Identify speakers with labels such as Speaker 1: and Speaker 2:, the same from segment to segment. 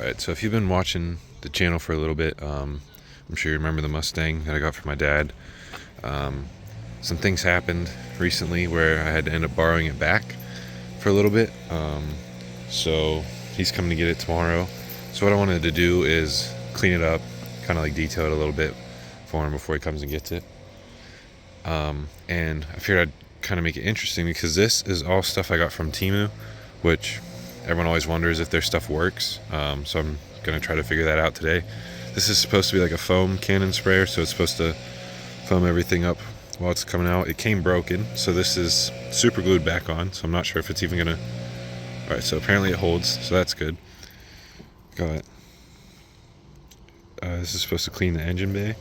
Speaker 1: Alright, so if you've been watching the channel for a little bit, I'm sure you remember the Mustang that I got for my dad. Some things happened recently where I had to end up borrowing it back for a little bit. So he's coming to get it tomorrow. So what I wanted to do is clean it up, kind of like detail it a little bit for him before he comes and gets it. And I figured I'd kind of make it interesting because this is all stuff I got from Temu, which everyone always wonders if their stuff works. So I'm going to try to figure that out today. This is supposed to be like a foam cannon sprayer, so it's supposed to foam everything up while it's coming out. It came broken, so this is super glued back on, so I'm not sure if it's even gonna... Alright, so apparently it holds, so that's good. Got this is supposed to clean the engine bay,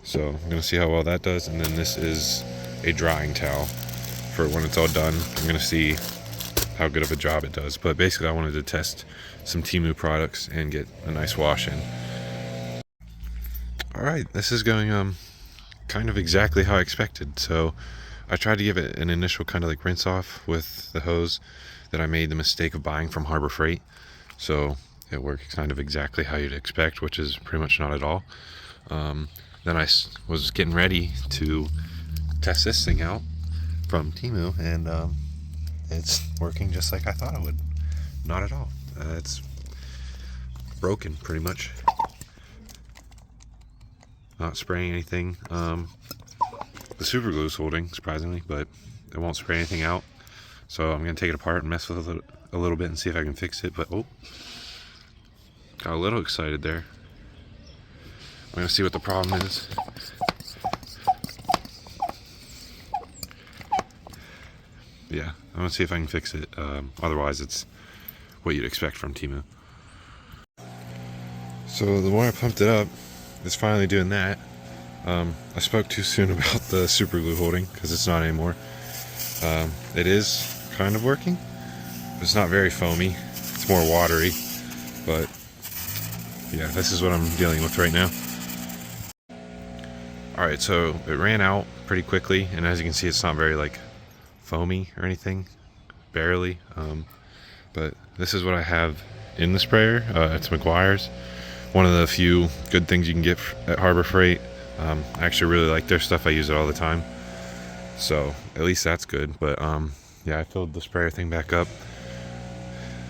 Speaker 1: so I'm gonna see how well that does. And then this is a drying towel for when it's all done. I'm gonna see how good of a job it does, but basically I wanted to test some Temu products and get a nice wash in. Alright, this is going kind of exactly how I expected. So I tried to give it an initial kind of like rinse off with the hose that I made the mistake of buying from Harbor Freight. So it works kind of exactly how you'd expect, which is pretty much not at all. Then I was getting ready to test this thing out from Temu, and it's working just like I thought it would. Not at all. It's broken pretty much. Not spraying anything. The super glue is holding, surprisingly, but it won't spray anything out. So I'm going to take it apart and mess with it a little bit and see if I can fix it. But oh, got a little excited there. I'm going to see what the problem is. Yeah, I'm going to see if I can fix it. Otherwise, it's what you'd expect from Temu. So the more I pumped it up, it's finally doing that. I spoke too soon about the super glue holding because it's not anymore. It is kind of working. It's not very foamy. It's more watery. But yeah, this is what I'm dealing with right now. Alright, so it ran out pretty quickly, and as you can see, it's not very like foamy or anything. Barely. But this is what I have in the sprayer. It's McGuire's. One of the few good things you can get at Harbor Freight. I actually really like their stuff. I use it all the time, so at least that's good. But yeah, I filled the sprayer thing back up.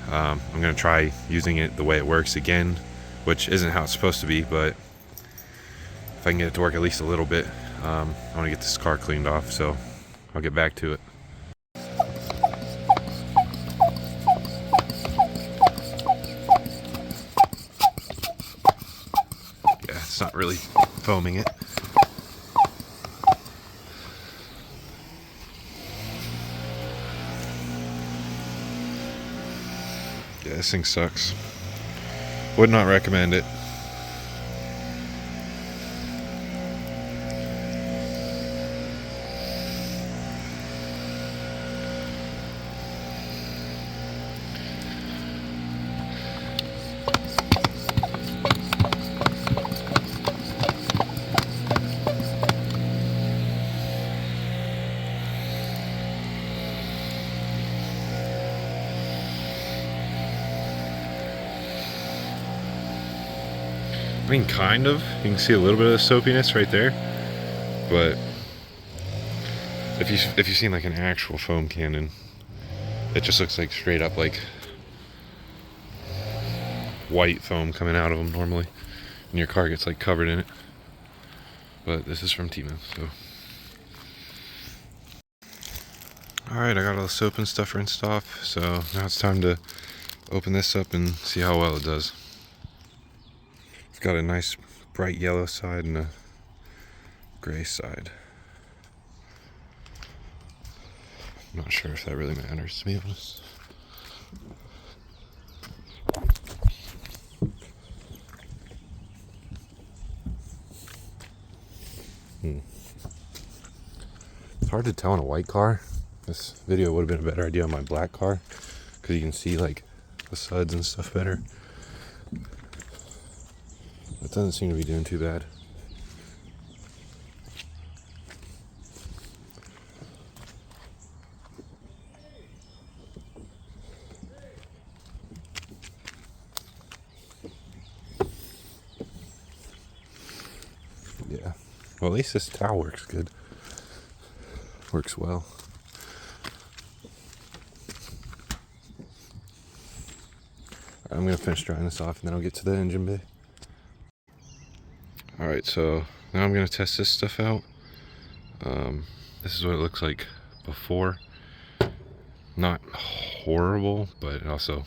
Speaker 1: I'm gonna try using it the way it works again, which isn't how it's supposed to be, but if I can get it to work at least a little bit, I want to get this car cleaned off, so I'll get back to it. Yeah, it's not really foaming it. Yeah, this thing sucks. Would not recommend it. I mean, kind of. You can see a little bit of the soapiness right there, but if you've seen like an actual foam cannon, it just looks like straight up like white foam coming out of them normally, and your car gets like covered in it. But this is from Temu, so. Alright, I got all the soap and stuff rinsed off, so now it's time to open this up and see how well it does. It's got a nice bright yellow side and a gray side. I'm not sure if that really matters, to be honest. It's hard to tell in a white car. This video would have been a better idea on my black car, because you can see like the suds and stuff better. It doesn't seem to be doing too bad. Well, at least this towel works good. Works well. I'm going to finish drying this off and then I'll get to the engine bay. Alright, so now I'm going to test this stuff out. This is what it looks like before. Not horrible, but also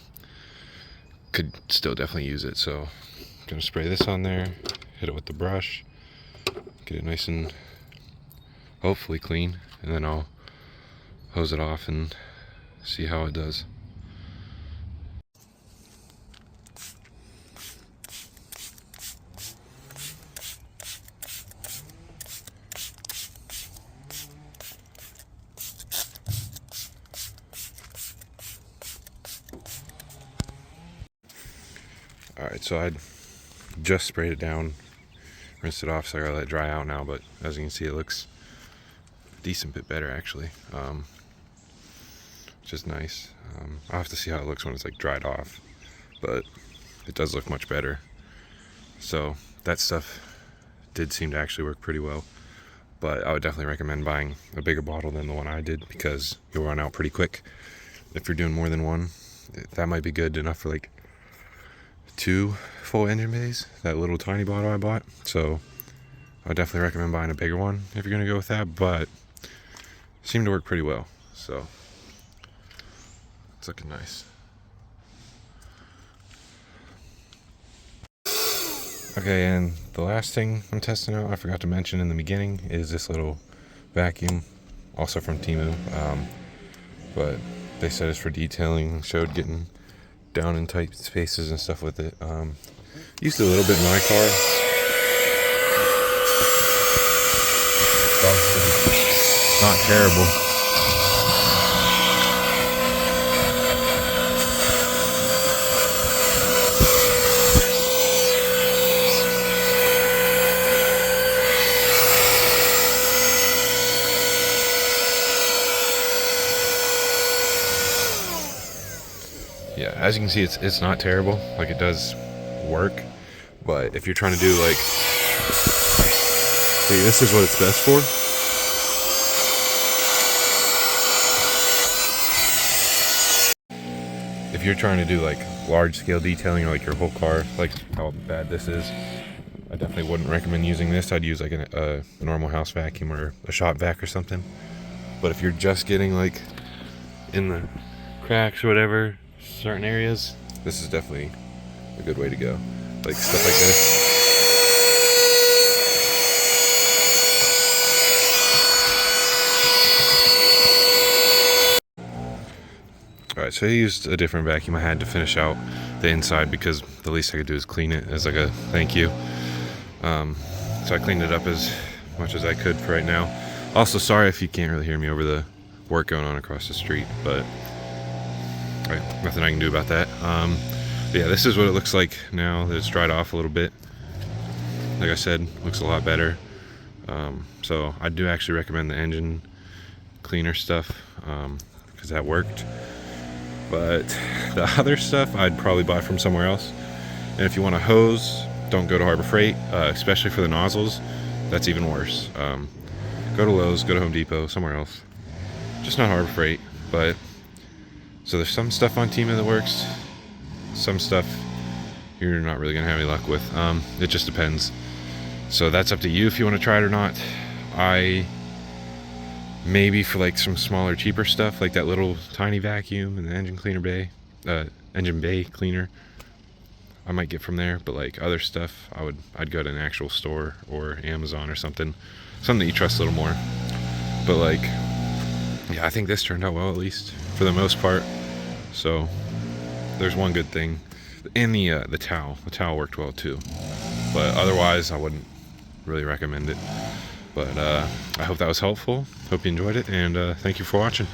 Speaker 1: could still definitely use it. So I'm going to spray this on there, hit it with the brush, get it nice and hopefully clean, and then I'll hose it off and see how it does. Alright, so I just sprayed it down, rinsed it off, so I gotta let it dry out now, but as you can see it looks a decent bit better actually, which is nice. I'll have to see how it looks when it's like dried off, but it does look much better. So that stuff did seem to actually work pretty well, but I would definitely recommend buying a bigger bottle than the one I did because you'll run out pretty quick. If you're doing more than one, that might be good enough for like 2 full engine bays, that little tiny bottle I bought. So I would definitely recommend buying a bigger one if you're going to go with that, but it seemed to work pretty well. So it's looking nice. Okay, and the last thing I'm testing out, I forgot to mention in the beginning, is this little vacuum, also from Temu, but they said it's for detailing, showed getting down in tight spaces and stuff with it. Used it a little bit in my car. Not terrible. Yeah, as you can see, it's not terrible. Like, it does work, but if you're trying to do like, see, this is what it's best for. If you're trying to do like large scale detailing or like your whole car, like how bad this is, I definitely wouldn't recommend using this. I'd use like a normal house vacuum or a shop vac or something. But if you're just getting like in the cracks or whatever, certain areas, this is definitely a good way to go. Like stuff like this. Alright, so I used a different vacuum. I had to finish out the inside because the least I could do is clean it as like a thank you. So I cleaned it up as much as I could for right now. Also, sorry if you can't really hear me over the work going on across the street, but nothing I can do about that. But yeah, this is what it looks like now that it's dried off a little bit. Like I said, looks a lot better. So I do actually recommend the engine cleaner stuff because that worked. But the other stuff I'd probably buy from somewhere else. And if you want a hose, don't go to Harbor Freight, especially for the nozzles. That's even worse. Go to Lowe's, go to Home Depot, somewhere else. Just not Harbor Freight. But so there's some stuff on Temu that works. Some stuff you're not really gonna have any luck with. It just depends. So that's up to you if you want to try it or not. Maybe for like some smaller, cheaper stuff, like that little tiny vacuum and the engine bay cleaner, I might get from there. But like other stuff, I'd go to an actual store or Amazon or something that you trust a little more. But like, yeah, I think this turned out well, at least for the most part. So there's one good thing, and the towel worked well too. But otherwise, I wouldn't really recommend it. But I hope that was helpful. Hope you enjoyed it, and thank you for watching.